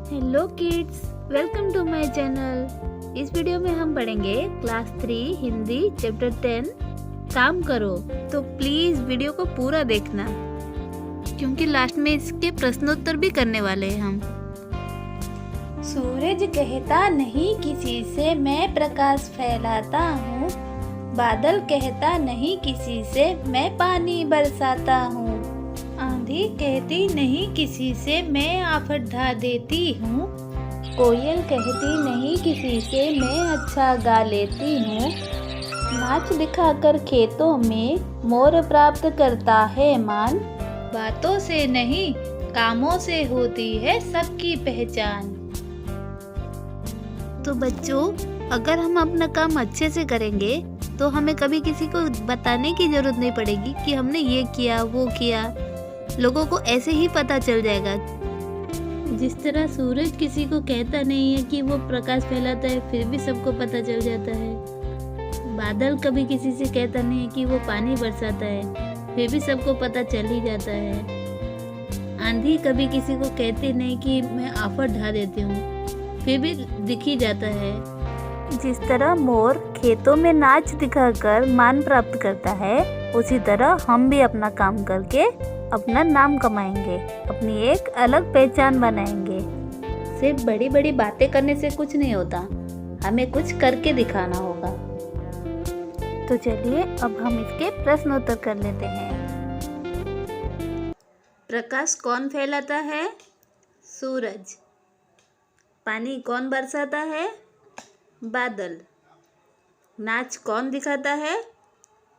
Hello kids, welcome to my channel. इस video में हम पढ़ेंगे क्लास 3 हिंदी चैप्टर 10 काम करो। तो प्लीज वीडियो को पूरा देखना क्योंकि लास्ट में इसके प्रश्नोत्तर भी करने वाले हैं हम। सूरज कहता नहीं किसी से मैं प्रकाश फैलाता हूँ, बादल कहता नहीं किसी से मैं पानी बरसाता हूँ, आंधी कहती नहीं किसी से मैं आफत ढा देती हूँ, कोयल कहती नहीं किसी से मैं अच्छा गा लेती हूँ, नाच दिखाकर खेतों में मोर प्राप्त करता है मान, बातों से नहीं कामों से होती है सबकी पहचान। तो बच्चों, अगर हम अपना काम अच्छे से करेंगे तो हमें कभी किसी को बताने की जरूरत नहीं पड़ेगी कि हमने ये किया वो किया। लोगों को ऐसे ही पता चल जाएगा। जिस तरह सूरज किसी को कहता नहीं है कि वो प्रकाश फैलाता है, फिर भी सबको पता चल जाता है। बादल कभी किसी से कहता नहीं है कि वो पानी बरसाता है, फिर भी सबको पता चल ही जाता है। आंधी कभी किसी को कहती नहीं कि मैं आफत ढा देती हूँ, फिर भी दिख ही जाता है। जिस तरह मोर खेतों में नाच दिखाकर मान प्राप्त करता है, उसी तरह हम भी अपना काम करके अपना नाम कमाएंगे, अपनी एक अलग पहचान बनाएंगे। सिर्फ बड़ी बड़ी बातें करने से कुछ नहीं होता, हमें कुछ करके दिखाना होगा। तो चलिए अब हम इसके प्रश्नोत्तर कर लेते हैं। प्रकाश कौन फैलाता है? सूरज। पानी कौन बरसाता है? बादल। नाच कौन दिखाता है?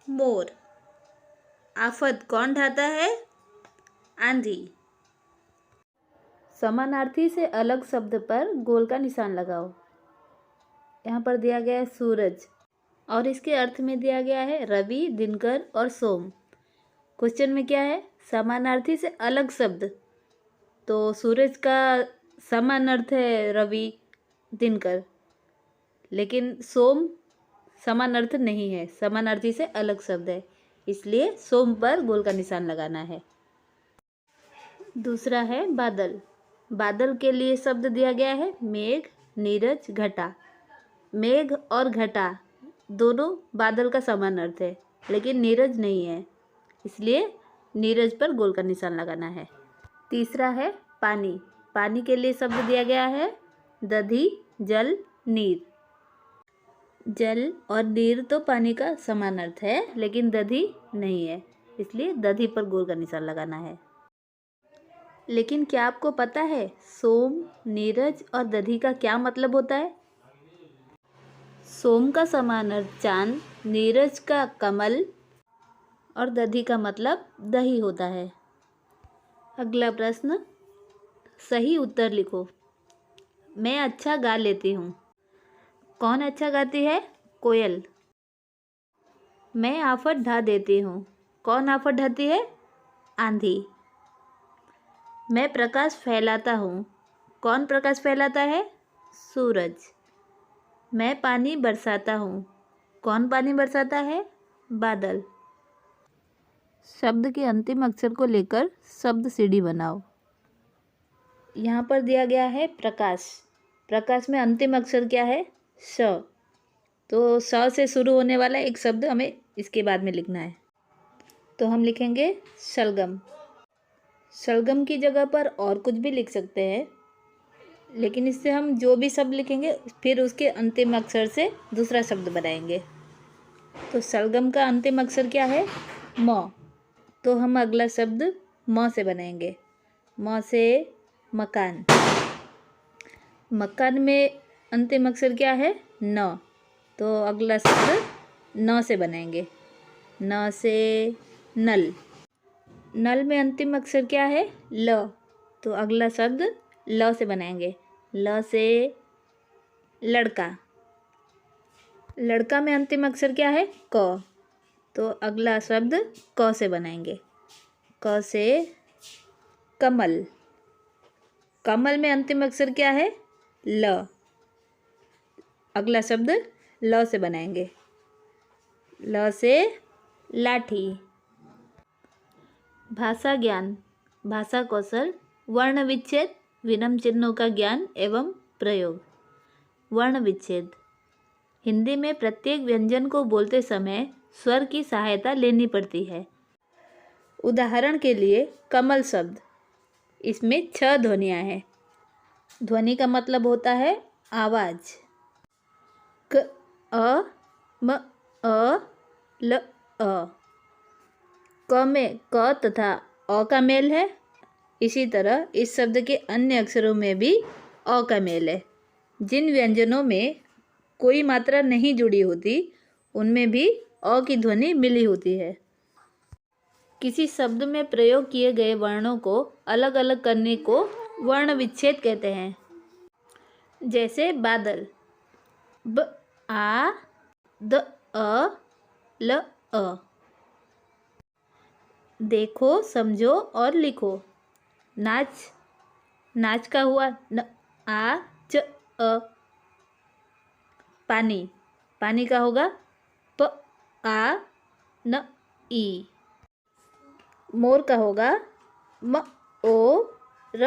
मोर। आफत कौन ढाता है? आंधी। समानार्थी से अलग शब्द पर गोल का निशान लगाओ। यहाँ पर दिया गया है सूरज और इसके अर्थ में दिया गया है रवि, दिनकर और सोम। क्वेश्चन में क्या है? समानार्थी से अलग शब्द। तो सूरज का समान अर्थ है रवि, दिनकर, लेकिन सोम समान अर्थ नहीं है, समानार्थी से अलग शब्द है, इसलिए सोम पर गोल का निशान लगाना है। दूसरा है बादल। बादल के लिए शब्द दिया गया है मेघ, नीरज, घटा। मेघ और घटा दोनों बादल का समान अर्थ है, लेकिन नीरज नहीं है, इसलिए नीरज पर गोल का निशान लगाना है। तीसरा है पानी। पानी के लिए शब्द दिया गया है दधि, जल, नीर। जल और नीर तो पानी का समान अर्थ है, लेकिन दधि नहीं है, इसलिए दधि पर गोल का निशान लगाना है। लेकिन क्या आपको पता है सोम, नीरज और दधि का क्या मतलब होता है? सोम का समान अर्थ चांद, नीरज का कमल और दधि का मतलब दही होता है। अगला प्रश्न, सही उत्तर लिखो। मैं अच्छा गा लेती हूँ। कौन अच्छा गाती है? कोयल। मैं आफत ढा देती हूँ। कौन आफत ढाती है? आंधी। मैं प्रकाश फैलाता हूँ। कौन प्रकाश फैलाता है? सूरज। मैं पानी बरसाता हूँ। कौन पानी बरसाता है? बादल। शब्द के अंतिम अक्षर को लेकर शब्द सीढ़ी बनाओ। यहाँ पर दिया गया है प्रकाश। प्रकाश में अंतिम अक्षर क्या है? श। तो स से शुरू होने वाला एक शब्द हमें इसके बाद में लिखना है। तो हम लिखेंगे शलगम। शलगम की जगह पर और कुछ भी लिख सकते हैं, लेकिन इससे हम जो भी शब्द लिखेंगे फिर उसके अंतिम अक्षर से दूसरा शब्द बनाएंगे। तो शलगम का अंतिम अक्षर क्या है? म। तो हम अगला शब्द म से बनाएंगे। म से मकान। मकान में अंतिम अक्षर क्या है? न। तो अगला शब्द न से बनाएंगे। न से नल। नल में अंतिम अक्षर क्या है? ल। तो अगला शब्द ल से बनाएंगे। ल से लड़का। लड़का में अंतिम अक्षर क्या है? क। तो अगला शब्द क से बनाएंगे। क से कमल। कमल में अंतिम अक्षर क्या है? ल। अगला शब्द ल से बनाएंगे। ल से लाठी। भाषा ज्ञान, भाषा कौशल, वर्ण विच्छेद, विराम चिन्हों का ज्ञान एवं प्रयोग। वर्ण विच्छेद। हिंदी में प्रत्येक व्यंजन को बोलते समय स्वर की सहायता लेनी पड़ती है। उदाहरण के लिए कमल शब्द, इसमें 6 ध्वनियाँ हैं। ध्वनि का मतलब होता है आवाज़। क, अ, म, अ, ल, अ। क में क तथा अ का मेल है। इसी तरह इस शब्द के अन्य अक्षरों में भी अ का मेल है। जिन व्यंजनों में कोई मात्रा नहीं जुड़ी होती उनमें भी अ की ध्वनि मिली होती है। किसी शब्द में प्रयोग किए गए वर्णों को अलग अलग करने को वर्ण विच्छेद कहते हैं। जैसे बादल, ब, आ, द, अ, ल, अ। देखो, समझो और लिखो। नाच, नाच का हुआ न, आ, च, अ। पानी, पानी का होगा प, आ, न, ई। मोर का होगा म, ओ, र,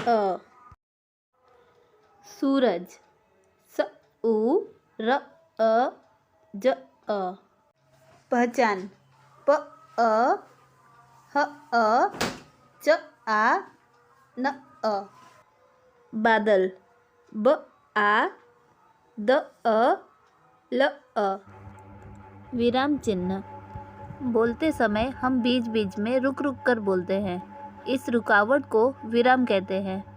अ। सूरज, स, उ, र, अ, ज, अ। पहचान, प, अ, ह, अ, च, आ, न, अ। बादल, ब, आ, द, अ, ल, अ। विराम चिन्ह। बोलते समय हम बीच बीच में रुक रुक कर बोलते हैं। इस रुकावट को विराम कहते हैं।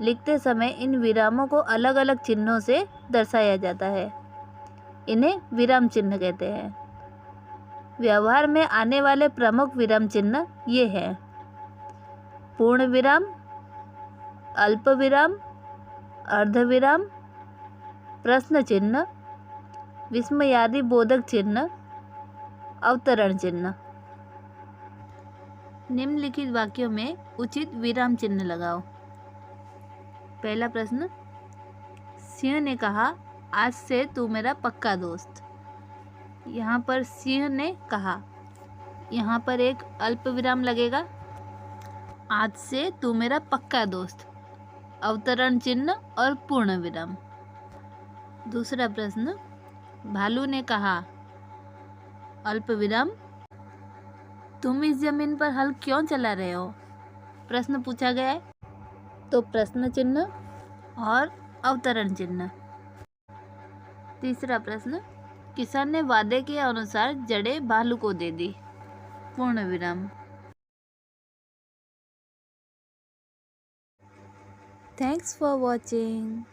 लिखते समय इन विरामों को अलग अलग चिन्हों से दर्शाया जाता है। इन्हें विराम चिन्ह कहते हैं। व्यवहार में आने वाले प्रमुख विराम चिन्ह ये हैं: पूर्ण विराम, अल्प विराम, अर्ध विराम, प्रश्न चिन्ह, विस्मयादि बोधक चिन्ह, अवतरण चिन्ह। निम्नलिखित वाक्यों में उचित विराम चिन्ह लगाओ। पहला प्रश्न, सिंह ने कहा, आज से तू मेरा पक्का दोस्त। यहाँ पर सिंह ने कहा, यहाँ पर एक अल्प विराम लगेगा। आज से तू मेरा पक्का दोस्त, अवतरण चिन्ह और पूर्ण विराम। दूसरा प्रश्न, भालू ने कहा, अल्प विराम, तुम इस जमीन पर हल क्यों चला रहे हो? प्रश्न पूछा गया है तो प्रश्न चिन्ह और अवतरण चिन्ह। तीसरा प्रश्न, किसान ने वादे के अनुसार जड़ें भालू को दे दी। पूर्ण विराम। Thanks for watching.